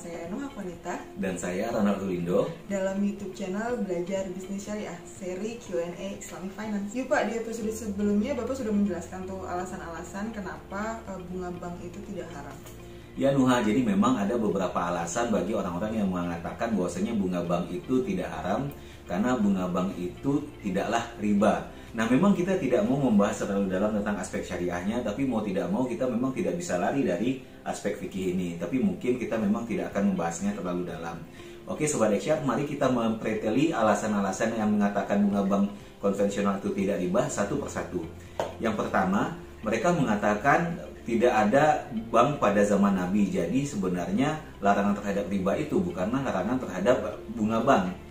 saya Nuha Konita dan saya Ronald Ulindo dalam YouTube channel Belajar Bisnis Syariah seri Q&A Islamic Finance. Yuk Pak, di episode sebelumnya Bapak sudah menjelaskan tuh alasan-alasan kenapa bunga bank itu tidak haram. Ya Nuha, jadi memang ada beberapa alasan bagi orang-orang yang mengatakan bahwasanya bunga bank itu tidak haram karena bunga bank itu tidaklah riba. Nah, memang kita tidak mau membahas terlalu dalam tentang aspek syariahnya, tapi mau tidak mau kita memang tidak bisa lari dari aspek fikih ini. Tapi mungkin kita memang tidak akan membahasnya terlalu dalam. Oke Sobat Eksyar, mari kita mempreteli alasan-alasan yang mengatakan bunga bank konvensional itu tidak riba satu persatu. Yang pertama, mereka mengatakan tidak ada bank pada zaman Nabi. Jadi sebenarnya larangan terhadap riba itu bukanlah larangan terhadap bunga bank.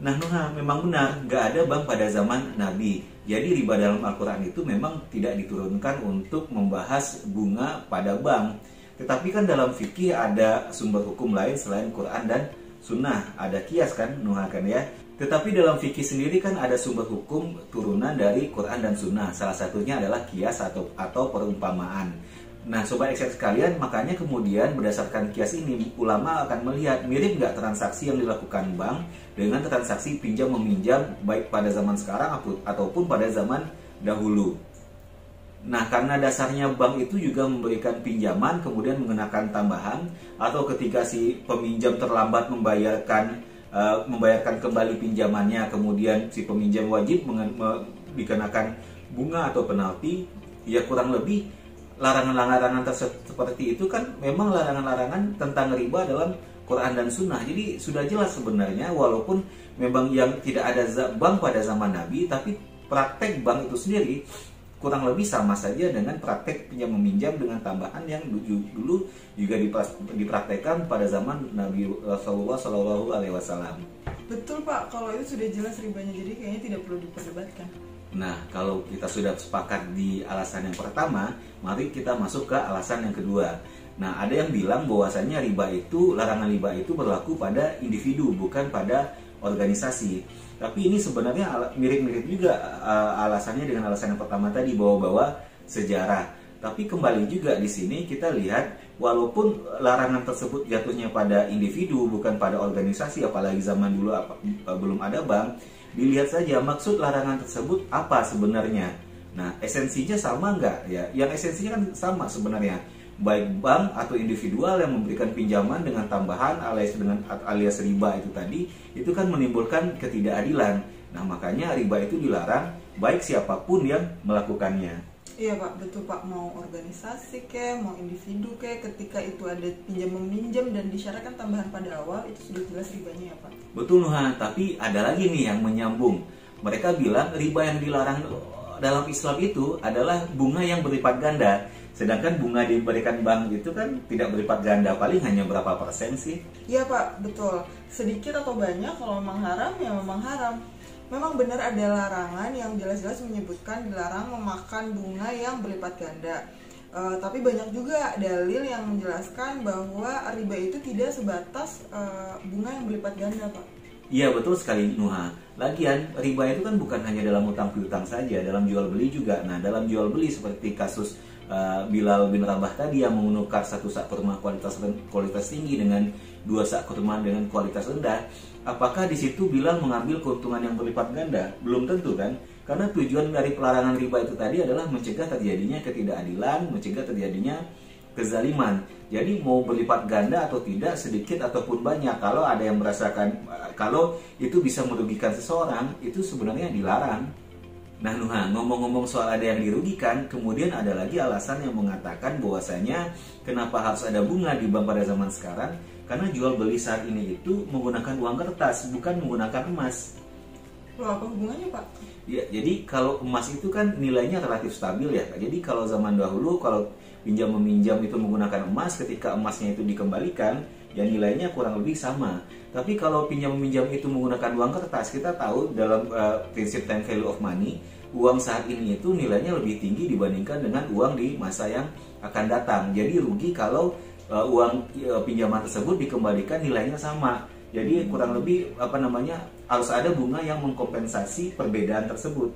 Nah Nuha, memang benar, nggak ada bank pada zaman Nabi. Jadi riba dalam Al-Quran itu memang tidak diturunkan untuk membahas bunga pada bank. Tetapi kan dalam fikih ada sumber hukum lain selain Quran dan Sunnah. Ada kias kan Nuha kan ya. Tetapi dalam fikih sendiri kan ada sumber hukum turunan dari Quran dan Sunnah. Salah satunya adalah kias atau perumpamaan. Nah Sobat Eksyar sekalian, makanya kemudian berdasarkan kias ini ulama akan melihat mirip nggak transaksi yang dilakukan bank dengan transaksi pinjam meminjam baik pada zaman sekarang ataupun pada zaman dahulu. Nah karena dasarnya bank itu juga memberikan pinjaman kemudian mengenakan tambahan, atau ketika si peminjam terlambat membayarkan kembali pinjamannya, kemudian si peminjam wajib dikenakan bunga atau penalti, ya kurang lebih larangan-larangan seperti itu kan memang larangan-larangan tentang riba dalam Quran dan Sunnah. Jadi sudah jelas sebenarnya, walaupun memang yang tidak ada bank pada zaman Nabi, tapi praktek bank itu sendiri kurang lebih sama saja dengan praktek pinjam meminjam dengan tambahan yang dulu juga dipraktekkan pada zaman Nabi Rasulullah Shallallahu Alaihi Wasallam. Betul Pak, kalau itu sudah jelas ribanya, jadi kayaknya tidak perlu diperdebatkan. Nah, kalau kita sudah sepakat di alasan yang pertama, mari kita masuk ke alasan yang kedua. Nah, ada yang bilang bahwasannya larangan riba itu berlaku pada individu, bukan pada organisasi. Tapi ini sebenarnya mirip-mirip juga alasannya dengan alasan yang pertama tadi, bawa-bawa sejarah. Tapi kembali juga di sini kita lihat, walaupun larangan tersebut jatuhnya pada individu, bukan pada organisasi, apalagi zaman dulu belum ada bank, dilihat saja maksud larangan tersebut apa sebenarnya. Nah, esensinya sama nggak ya? Yang esensinya kan sama sebenarnya. Baik bank atau individual yang memberikan pinjaman dengan tambahan alias riba itu tadi, itu kan menimbulkan ketidakadilan. Nah, makanya riba itu dilarang baik siapapun yang melakukannya. Iya Pak, betul Pak, mau organisasi mau individu ketika itu ada pinjam meminjam dan disyaratkan tambahan pada awal, itu sudah jelas ribanya ya Pak. Betul Nuha, tapi ada lagi nih yang menyambung. Mereka bilang riba yang dilarang dalam Islam itu adalah bunga yang berlipat ganda. Sedangkan bunga diberikan bank itu kan tidak berlipat ganda, paling hanya berapa persen sih? Iya Pak, betul. Sedikit atau banyak, kalau memang haram ya memang haram. Memang benar ada larangan yang jelas-jelas menyebutkan dilarang memakan bunga yang berlipat ganda. Tapi banyak juga dalil yang menjelaskan bahwa riba itu tidak sebatas bunga yang berlipat ganda, Pak. Iya betul sekali Nuha. Lagian riba itu kan bukan hanya dalam utang piutang saja, dalam jual beli juga. Nah dalam jual beli seperti kasus Bilal bin Rabah tadi yang menukar satu sak kurma kualitas tinggi dengan dua sak kurma dengan kualitas rendah, apakah di situ Bilal mengambil keuntungan yang berlipat ganda? Belum tentu kan? Karena tujuan dari pelarangan riba itu tadi adalah mencegah terjadinya ketidakadilan, mencegah terjadinya kezaliman. Jadi mau berlipat ganda atau tidak, sedikit ataupun banyak, kalau ada yang merasakan kalau itu bisa merugikan seseorang, itu sebenarnya dilarang. Nah Nuha, ngomong-ngomong soal ada yang dirugikan, kemudian ada lagi alasan yang mengatakan bahwasanya kenapa harus ada bunga di bank pada zaman sekarang? Karena jual beli saat ini itu menggunakan uang kertas, bukan menggunakan emas. Loh, apa hubungannya Pak? Ya, jadi kalau emas itu kan nilainya relatif stabil ya. Jadi kalau zaman dahulu kalau pinjam meminjam itu menggunakan emas, ketika emasnya itu dikembalikan, ya nilainya kurang lebih sama. Tapi kalau pinjam meminjam itu menggunakan uang kertas, kita tahu dalam prinsip time value of money, uang saat ini itu nilainya lebih tinggi dibandingkan dengan uang di masa yang akan datang. Jadi rugi kalau uang pinjaman tersebut dikembalikan nilainya sama. Jadi kurang lebih harus ada bunga yang mengkompensasi perbedaan tersebut.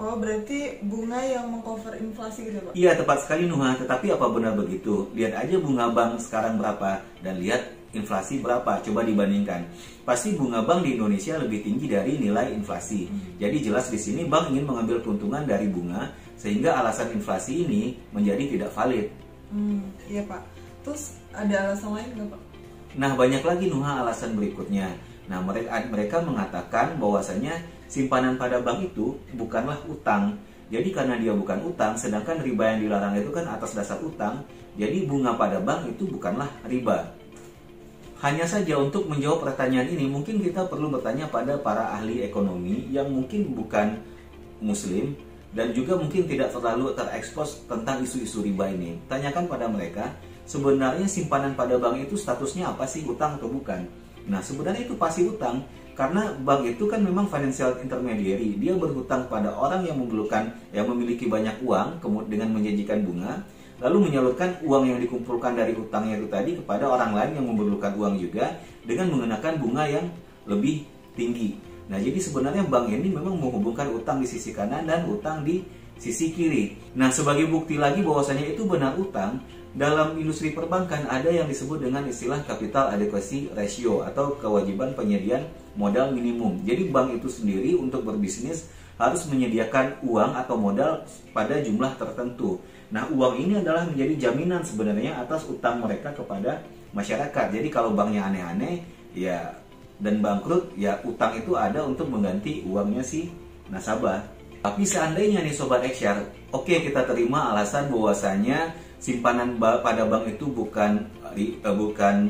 Oh, berarti bunga yang mengcover inflasi gitu Pak? Iya, tepat sekali Nuha. Tetapi apa benar begitu? Lihat aja bunga bank sekarang berapa dan lihat inflasi berapa? Coba dibandingkan. Pasti bunga bank di Indonesia lebih tinggi dari nilai inflasi. Jadi jelas di sini bank ingin mengambil keuntungan dari bunga, sehingga alasan inflasi ini menjadi tidak valid. Iya Pak. Terus ada alasan lain nggak Pak? Nah, banyak lagi Nuha alasan berikutnya. Nah, mereka mengatakan bahwasanya simpanan pada bank itu bukanlah utang. Jadi karena dia bukan utang, sedangkan riba yang dilarang itu kan atas dasar utang, jadi bunga pada bank itu bukanlah riba. Hanya saja untuk menjawab pertanyaan ini, mungkin kita perlu bertanya pada para ahli ekonomi yang mungkin bukan muslim dan juga mungkin tidak terlalu terekspos tentang isu-isu riba ini. Tanyakan pada mereka, sebenarnya simpanan pada bank itu statusnya apa sih, utang atau bukan? Nah, sebenarnya itu pasti utang, karena bank itu kan memang financial intermediary. Dia berhutang pada orang yang memiliki banyak uang dengan menjanjikan bunga, lalu menyalurkan uang yang dikumpulkan dari utangnya itu tadi kepada orang lain yang memerlukan uang juga dengan mengenakan bunga yang lebih tinggi. Nah, jadi sebenarnya bank ini memang menghubungkan utang di sisi kanan dan utang di sisi kiri. Nah, sebagai bukti lagi bahwasanya itu benar utang, dalam industri perbankan ada yang disebut dengan istilah capital adequacy ratio atau kewajiban penyediaan modal minimum. Jadi bank itu sendiri untuk berbisnis harus menyediakan uang atau modal pada jumlah tertentu. Nah, uang ini adalah menjadi jaminan sebenarnya atas utang mereka kepada masyarakat. Jadi kalau banknya aneh-aneh ya dan bangkrut, ya utang itu ada untuk mengganti uangnya si nasabah. Tapi seandainya nih Sobat Eksyar, oke, kita terima alasan bahwasanya simpanan pada bank itu bukan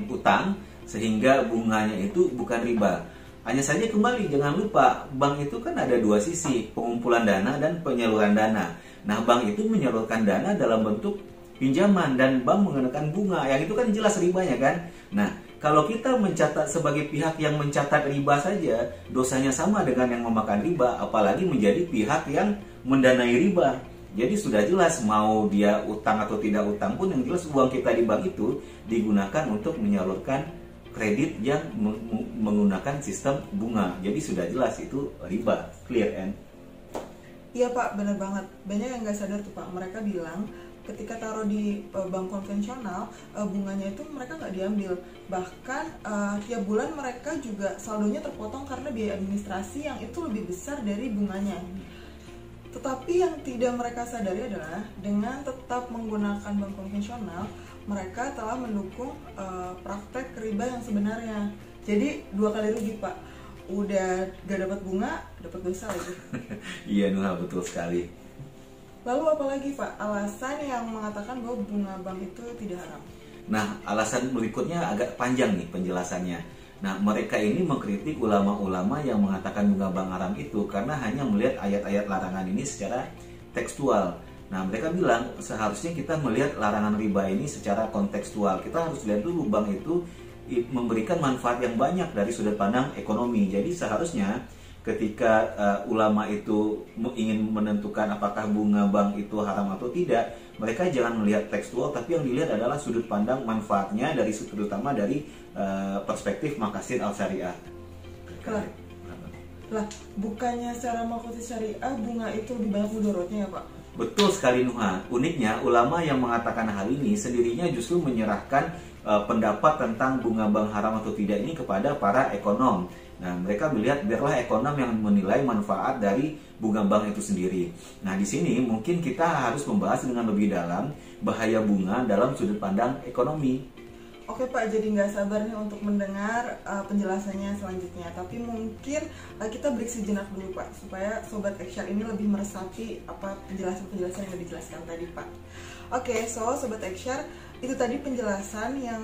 utang, sehingga bunganya itu bukan riba. Hanya saja kembali, jangan lupa, bank itu kan ada dua sisi, pengumpulan dana dan penyaluran dana. Nah, bank itu menyalurkan dana dalam bentuk pinjaman dan bank mengenakan bunga, yang itu kan jelas ribanya kan. Nah, kalau kita mencatat sebagai pihak yang mencatat riba saja, dosanya sama dengan yang memakan riba, apalagi menjadi pihak yang mendanai riba. Jadi sudah jelas mau dia utang atau tidak utang pun, yang jelas uang kita di bank itu digunakan untuk menyalurkan kredit yang menggunakan sistem bunga. Jadi sudah jelas itu riba, clear and. Iya Pak, benar banget. Banyak yang nggak sadar tuh Pak. Mereka bilang ketika taruh di bank konvensional, bunganya itu mereka nggak diambil. Bahkan tiap bulan mereka juga saldonya terpotong karena biaya administrasi yang itu lebih besar dari bunganya. Tetapi yang tidak mereka sadari adalah dengan tetap menggunakan bank konvensional, mereka telah mendukung praktek riba yang sebenarnya. Jadi 2 kali rugi Pak. Udah gak dapat bunga, dapat dosa lagi. Iya Nuha, betul sekali. Lalu apalagi Pak alasan yang mengatakan bahwa bunga bank itu tidak haram? Nah, alasan berikutnya agak panjang nih penjelasannya. Nah, mereka ini mengkritik ulama-ulama yang mengatakan bunga bank haram itu karena hanya melihat ayat-ayat larangan ini secara tekstual. Nah, mereka bilang seharusnya kita melihat larangan riba ini secara kontekstual. Kita harus lihat dulu bank itu memberikan manfaat yang banyak dari sudut pandang ekonomi. Jadi seharusnya ketika ulama itu ingin menentukan apakah bunga bank itu haram atau tidak, mereka jangan melihat tekstual, tapi yang dilihat adalah sudut pandang manfaatnya dari terutama dari perspektif maqasid al-syariah. Lah, bukannya secara maqasid syariah bunga itu lebih banyak mudaratnya ya Pak? Betul sekali Nuha. Uniknya ulama yang mengatakan hal ini sendirinya justru menyerahkan pendapat tentang bunga bank haram atau tidak ini kepada para ekonom. Nah, mereka melihat biarlah ekonom yang menilai manfaat dari bunga bank itu sendiri. Nah, di sini mungkin kita harus membahas dengan lebih dalam bahaya bunga dalam sudut pandang ekonomi. Oke Pak, jadi nggak sabar nih untuk mendengar penjelasannya selanjutnya. Tapi mungkin kita break sejenak dulu Pak, supaya Sobat Eksyar ini lebih meresapi apa penjelasan-penjelasan yang dijelaskan tadi Pak. Oke, Sobat Eksyar, itu tadi penjelasan yang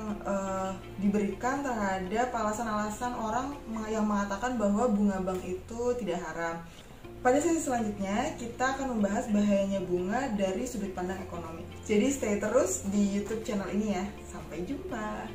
diberikan terhadap alasan-alasan orang yang mengatakan bahwa bunga bank itu tidak haram. Pada sesi selanjutnya, kita akan membahas bahayanya bunga dari sudut pandang ekonomi. Jadi stay terus di YouTube channel ini ya. Sampai jumpa.